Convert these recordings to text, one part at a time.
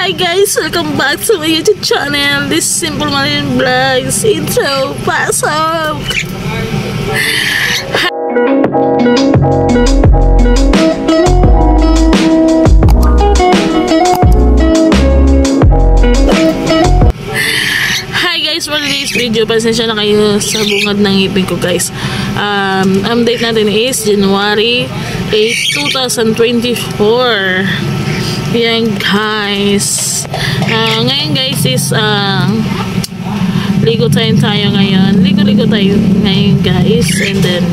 Hi guys! Welcome back to my YouTube channel. This is Simple Marine Vlogs. Intro! Pasok! Hi guys! For today's video, pasensya na kayo sa bungad ng ngipin ko guys. Ang date natin is January 8, 2024. Yan guys. Ngayon guys is ligo tayo ngayon. Ligo tayo ngayon guys. And then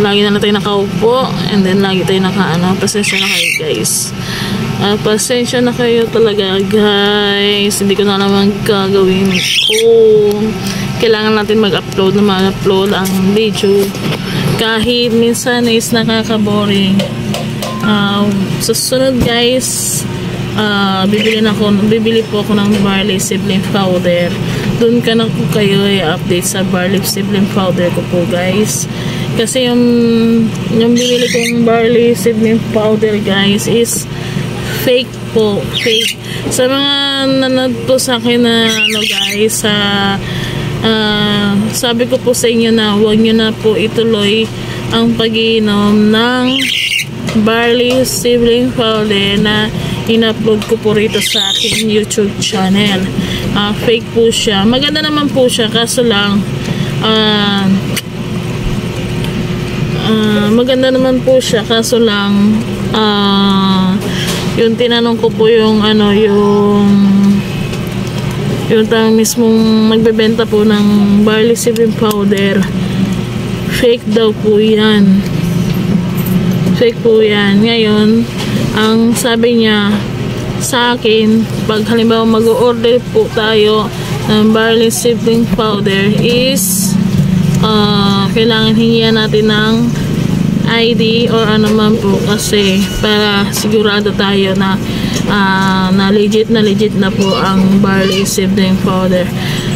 lagi na tayo nakaupo. And then lagi tayo pasensya na kayo guys. Pasensya na kayo talaga guys. Hindi ko na naman gagawin ko. Kailangan natin mag-upload ang video. Kahit minsan is nakaka-boring. Susunod guys, bibili po ako ng barley sibling powder. Doon ka na po kayo i-update sa barley sibling powder ko po guys. Kasi yung bibili kong barley sibling powder guys is fake po. Fake. Sa mga nanood po sa akin na guys, sabi ko po sa inyo na huwag nyo na po ituloy ang pag-iinom ng barley sibling powder na in-upload ko po rito sa aking YouTube channel. Fake po siya. Maganda naman po siya kaso lang maganda naman po siya kaso lang yung tinanong ko po yung tang mismong magbebenta po ng barley sibling powder, fake daw po yan. Fake po yan. Ngayon ang sabi niya sa akin, pag halimbawa mag-order po tayo ng barley sibling powder is kailangan hingian natin ng ID or ano man po kasi para sigurado tayo na legit na po ang barley sibling powder.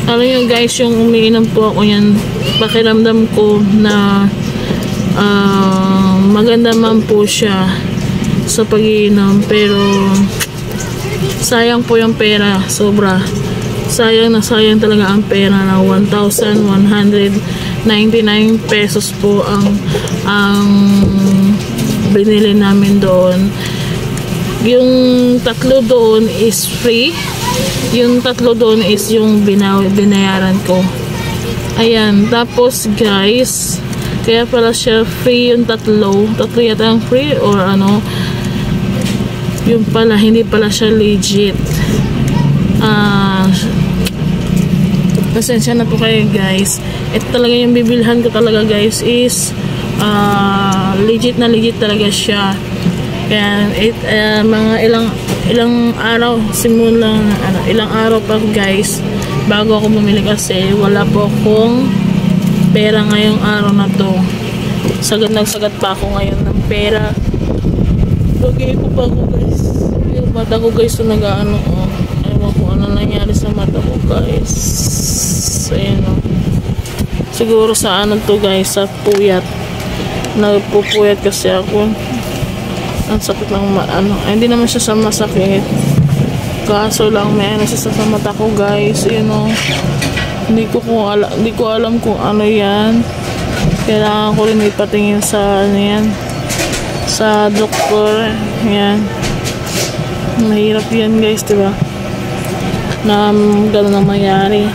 Alam nyo guys, yung umiinom po ako yan, pakiramdam ko na maganda man po siya sa pag-iinom pero sayang po yung pera, sobra. Sayang na sayang talaga ang pera na 1,199 pesos po ang binili namin doon. Yung tatlo doon is free. Yung tatlo doon is yung binayaran ko. Ayan. Tapos guys, kaya pala siya free yung tatlo. Tatlo yata ang free or ano. Yung pala, hindi pala siya legit. Pasensya na po kayo guys. Ito talaga yung bibilhan ko talaga guys is legit talaga siya. Kaya mga ilang araw simulang ilang araw pa guys bago ako bumili kasi wala po akong pera ngayong araw na to. Sagad pa ako ngayon ng pera. Lagi po pa ako guys. Yung mata ko guys ewan ko ano nangyari sa mata ko guys. Ayan siguro sa to guys, sa puyat. Nagpupuyat kasi ako. Ang sakit ng hindi naman siya sa masakit kaso lang may siya sa mata ko guys, hindi ko alam kung ano yan. Kailangan ko rin ipatingin sa sa doktor. Yan, mahirap yan guys, diba, na gano'n ang mangyari.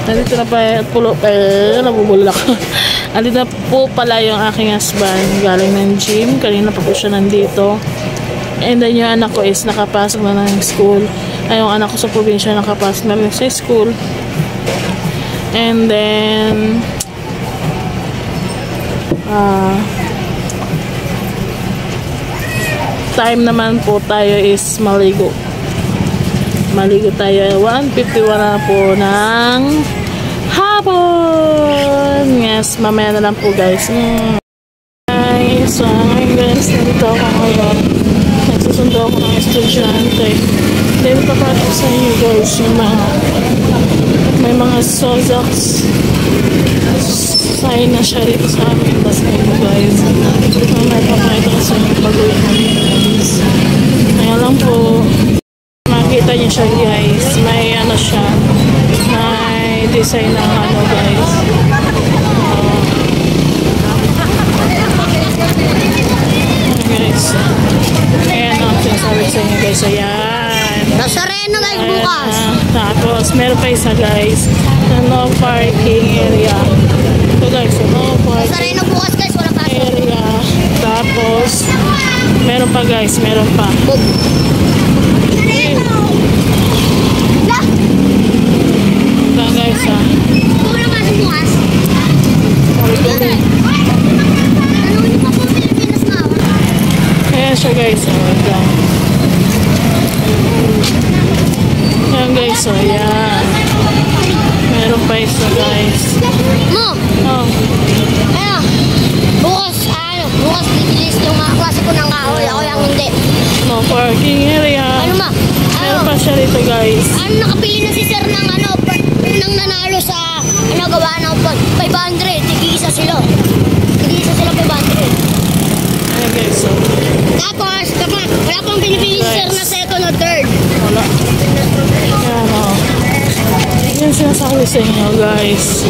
Nandito na pa nabubulak. Andito na po pala yung aking husband galing ng gym. Kanina pa po siya nandito. And then yung anak ko is nakapasok na ng school. Yung anak ko sa probinsya nakapasok na rin sa school. And then time naman po tayo is maligo tayo. 1:51 na po ng hapon. Yes, mamaya na lang po guys. So ngayon guys, nandito ako ngayon. Nagsusundo ako ng estudyante. Then papatid sa inyo guys yung may mga Sozaks sign na siya dito sa amin. Tapos ngayon guys, Meron pa isa guys na no parking area. Ito guys, no parking Saray na bukas guys, wala pasok. area. Tapos, meron pa guys, meron pa. Ito guys ha. Wala pasok bukas. Tanungin pa po Pilipinas na. Ayan siya guys. Ayan guys, so ayan. Meron pa isa guys. Mo, Oh, ano? Bukas bibilis yung mga klase ko ng kahoy. Ako yung hindi. no parking area. Ano ma? Meron Ano? pa siya rito guys. Ano nakapili na si sir ng ano? Nang nanalo sa ano gawa ng 500. Tig-isa sila. Tig-isa sila 500. Ayan guys, so Tapos, wala pang pinipili si sir na second or third. wala. Ayan o. Yan sinasabi sa inyo guys.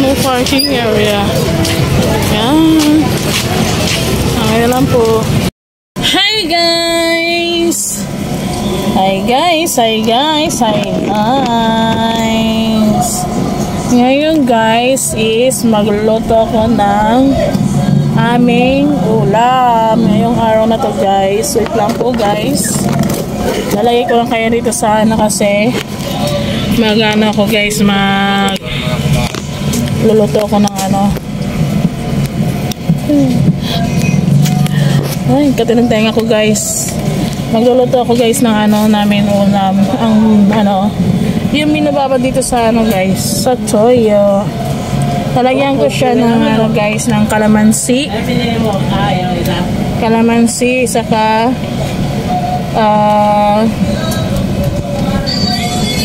No parking area. Ayan. Okay lang po. Hi guys! Hi guys! Hi guys! Hi guys! Ngayon guys is magluluto ako ng aming ulam. Ngayong araw na to guys. Wait lang po guys. Lalagay ko lang kayo dito sa ano kasi magano ako guys, luluto ako ng ano. Ay, katinag-tenga ko guys. Magluluto ako guys ng ano namin ulam. Ang ano, yung binababa dito sa ano guys, sa toyo. Talagyan ko siya ng ano guys, ng kalamansi. Kalamansi, saka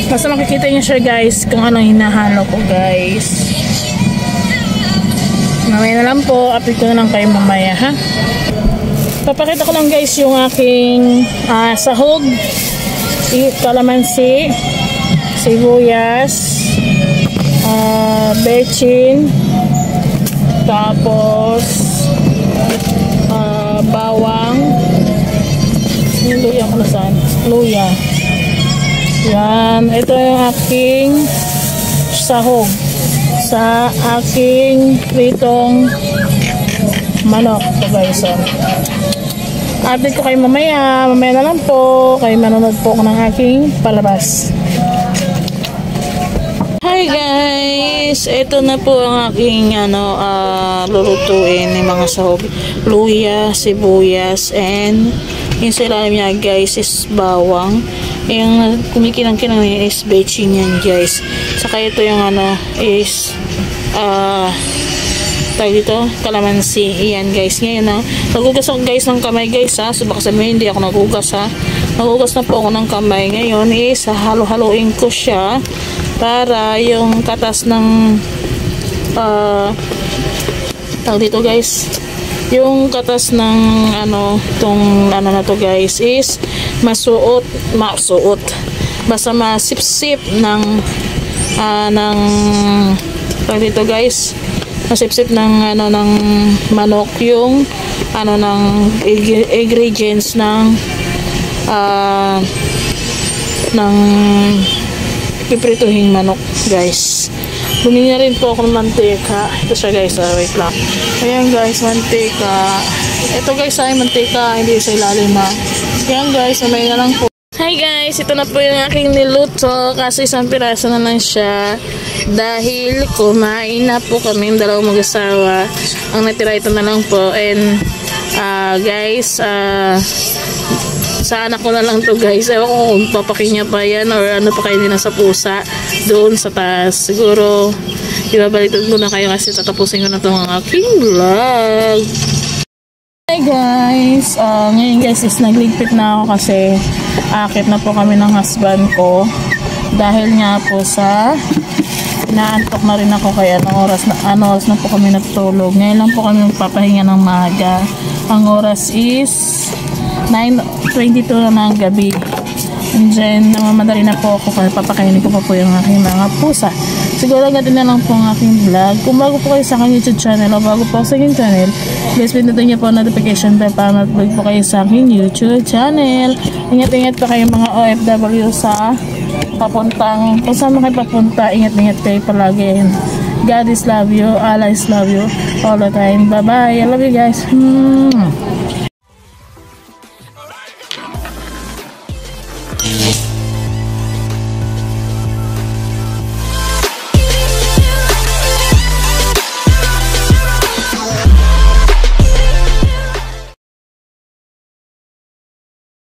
basta makikita niyo siya guys kung ano hinahalo ko guys. Mamaya na lang po, update ko na lang kayo mamaya ha. Papakita ko lang guys yung aking sahog, kalamansi, sibuyas, bechin, tapos bawang, yung luya ko na saan? Luya. Yan, ito yung aking sahog sa aking pritong manok. Ito guys, update ko kayo mamaya na lang po, kayo manonood po ko ng aking palabas. Hi guys, ito na po ang aking lulutuin ng mga sahog, luya, sibuyas, and yung sa ilalim niya guys is bawang. Yung kumikinang-kinang niya is bechin yan guys. Saka ito yung is tawag dito, kalamansi. Iyan guys. Ngayon nagugas ako guys ng kamay guys ha. So baka sabihin hindi ako nagugas ha. Nagugas na po ako ng kamay. Ngayon is halo-haloin ko siya para yung katas ng tawag dito guys, yung katas ng tong na to guys is masuot, basta masipsip ng tawag dito guys, masipsip ng ng manok yung ng ingredients ng piprituhing manok guys. Bumili na rin po ako ng mantika. Ito siya guys, wait lang. Ayan guys, mantika. Ito guys ay mantika, hindi sa ilalim ha. Ayan guys, mamaya na lang po. Hi guys, ito na po yung aking niluto. Kasi isang piraso na lang siya. Dahil kumain na po kami dalawang mag-asawa. Ang natira ito na lang po. And guys, sa anak ko na lang to guys. Ewan ko kung papakinya pa yan or ano pa kayo din sa pusa doon sa taas. Siguro ibabalitan ko na kayo kasi tatapusin ko na itong aking vlog. Hi guys, ngayon guys is nagligpit na ako kasi akit na po kami ng husband ko dahil nga po sa inaantok na rin ako kaya oras na po kami natutulog. Ngayon lang po kami magpapahinga ng maaga. Ang oras is 9:22 na ng gabi. And then, namamadali na po ako kaya papakainin ko pa po yung aking mga pusa. Siguro ganito na lang po ang aking vlog. Kung bago po kayo sa aking YouTube channel o bago po sa aking channel, please pindutin niyo po ang notification bell para mag-vlog po kayo sa aking YouTube channel. Ingat-ingat pa kayo mga OFW sa kung saan man kayo papunta, ingat-ingat kayo palagi. God is love you, Allah is love you all the time. Bye-bye. I love you guys.